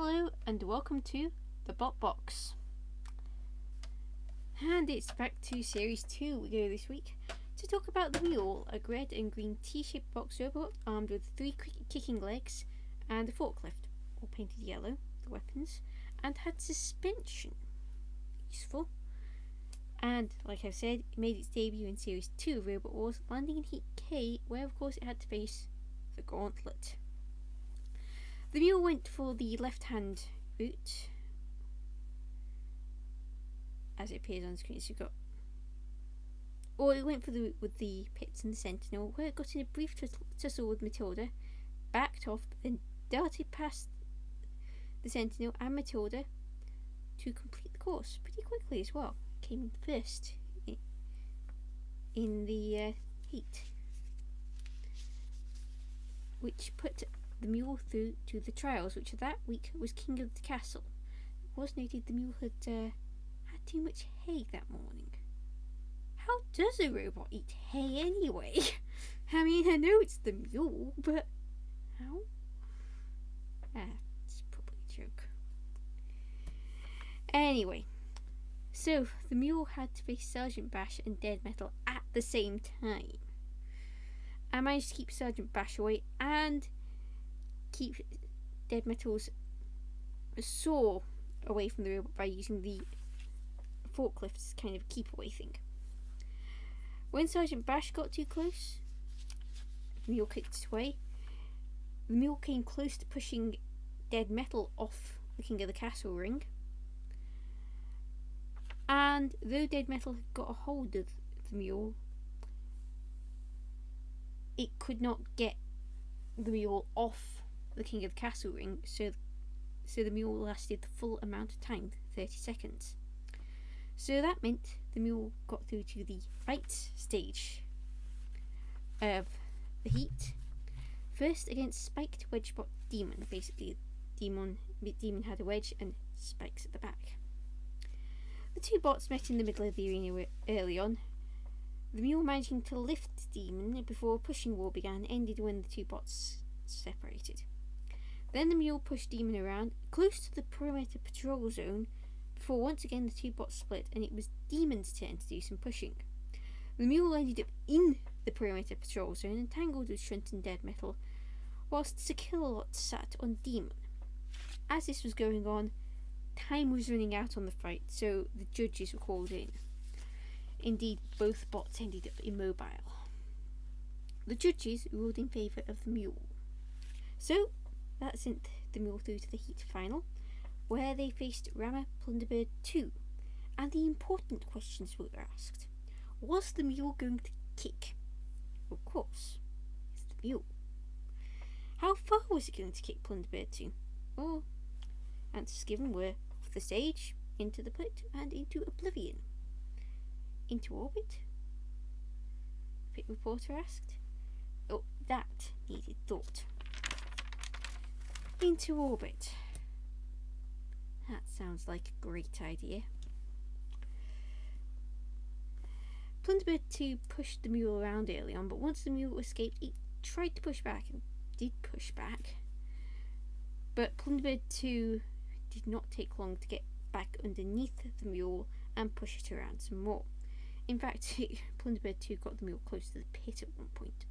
Hello and welcome to the Bot Box. And it's back to Series 2 we go this week to talk about the Mule, a red and green T-shaped box robot armed with 3 kicking legs and a forklift, all painted yellow, the weapons, and had suspension. Useful. And, like I've said, it made its debut in Series 2 of Robot Wars, landing in Heat K, where of course it had to face the Gauntlet. The Mule went for the left-hand route, as it appears on the screen. So it went for the route with the pits and the Sentinel, where it got in a brief tussle with Matilda, backed off, then darted past the Sentinel and Matilda to complete the course pretty quickly as well. Came in first in the heat, which put the Mule through to the trials, which that week was King of the Castle. It was noted the Mule had had too much hay that morning. How does a robot eat hay anyway? I mean, I know it's the Mule, but how? It's probably a joke. Anyway, so the Mule had to face Sergeant Bash and Dead Metal at the same time. I managed to keep Sergeant Bash away and keep Dead Metal's saw away from the robot by using the forklift as kind of a keep away thing. When Sergeant Bash got too close, the Mule kicked it away. The Mule came close to pushing Dead Metal off the King of the Castle ring. And though Dead Metal had got a hold of the Mule, it could not get the Mule off the King of the Castle ring, so the Mule lasted the full amount of time, 30 seconds. So that meant the Mule got through to the right stage of the heat. First against Spiked Wedgebot Demon. Basically, Demon had a wedge and spikes at the back. The two bots met in the middle of the arena early on. The Mule managing to lift Demon before a pushing war began ended when the two bots separated. Then the Mule pushed Demon around close to the perimeter patrol zone before once again the two bots split and it was Demon's turn to do some pushing. The Mule ended up in the perimeter patrol zone and tangled with Shunt and Dead Metal, whilst Sakilot sat on Demon. As this was going on, time was running out on the fight, so the judges were called in. Indeed, both bots ended up immobile. The judges ruled in favour of the Mule. So, that sent the Mule through to the heat final, where they faced Rammer Plunderbird 2, and the important questions were asked. Was the Mule going to kick? Of course, it's the Mule. How far was it going to kick Plunderbird 2? Well, answers given were off the stage, into the pit, and into oblivion. Into orbit? Pit reporter asked. Oh, that needed thought. Into orbit. That sounds like a great idea. Plunderbird 2 pushed the Mule around early on, but once the Mule escaped, it tried to push back and did push back. But Plunderbird 2 did not take long to get back underneath the Mule and push it around some more. In fact, Plunderbird 2 got the Mule close to the pit at one point.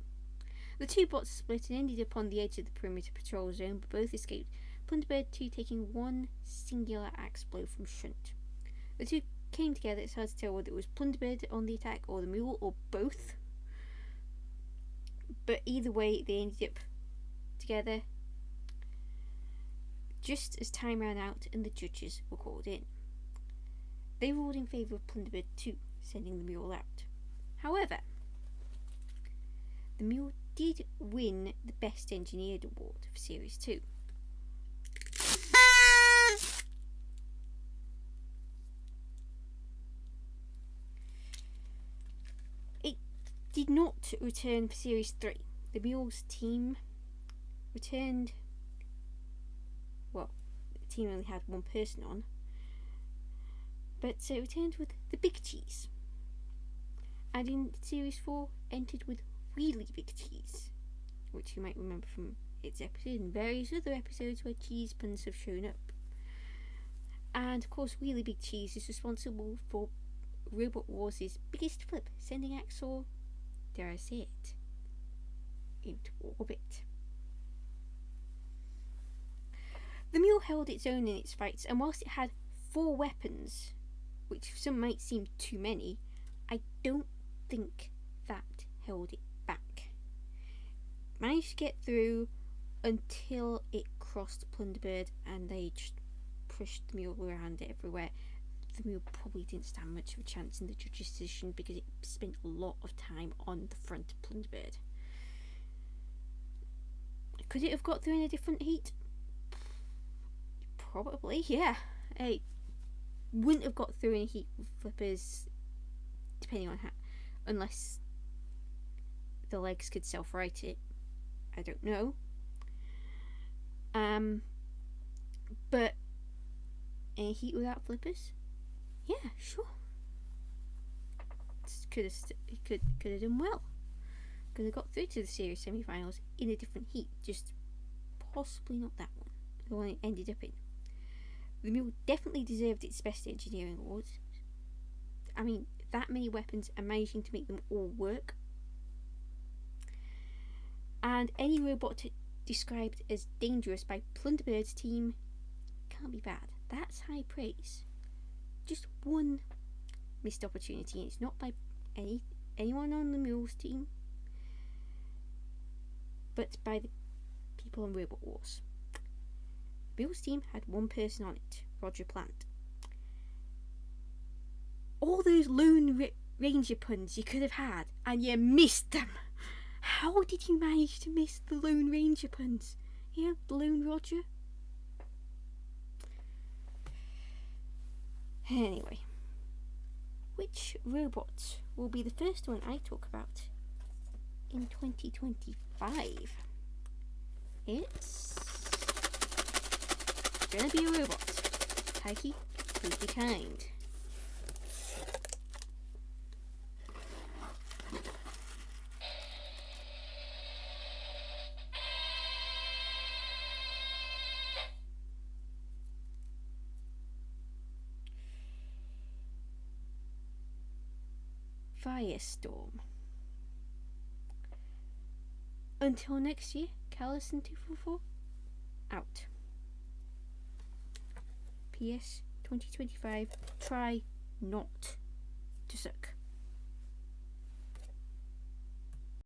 The two bots split and ended up on the edge of the perimeter patrol zone, but both escaped, Plunderbird 2 taking one singular axe blow from Shunt. The two came together. It's hard to tell whether it was Plunderbird on the attack or the Mule or both. But either way, they ended up together just as time ran out and the judges were called in. They ruled in favour of Plunderbird 2, sending the Mule out. However, the Mule did win the Best Engineered Award for Series 2. It did not return for Series 3. The Mule's team returned. Well, the team only had one person on, but it returned with the Big Cheese. And in Series 4, entered with Really Big Cheese, which you might remember from its episode and various other episodes where cheese puns have shown up. And of course, Really Big Cheese is responsible for Robot Wars' biggest flip, sending Axel, dare I say it, into orbit. The Mule held its own in its fights, and whilst it had 4 weapons, which some might seem too many, I don't think that held it back. Managed to get through until it crossed Plunderbird, and they just pushed the Mule around everywhere. The Mule probably didn't stand much of a chance in the judge's decision because it spent a lot of time on the front of Plunderbird. Could it have got through in a different heat? Probably, yeah. It wouldn't have got through in a heat with flippers, depending on how, unless the legs could self-right it. I don't know. But in a heat without flippers, yeah, sure. Could have done well. Could have got through to the series semi-finals in a different heat, just possibly not that one, the one it ended up in. The Mule definitely deserved its best engineering award. I mean, that many weapons and managing to make them all work. And any robot described as dangerous by Plunderbird's team can't be bad. That's high praise. Just one missed opportunity, and it's not by anyone on the Mule's team, but by the people on Robot Wars. Mule's team had one person on it, Roger Plant. All those Lone Ranger puns you could have had, and you missed them. How did you manage to miss the Lone Ranger puns? You know, the Lone Roger? Anyway, which robot will be the first one I talk about in 2025? It's gonna be a robot. Taiki, please be kind. Firestorm. Until next year, Callison 244 out. PS 2025, try not to suck.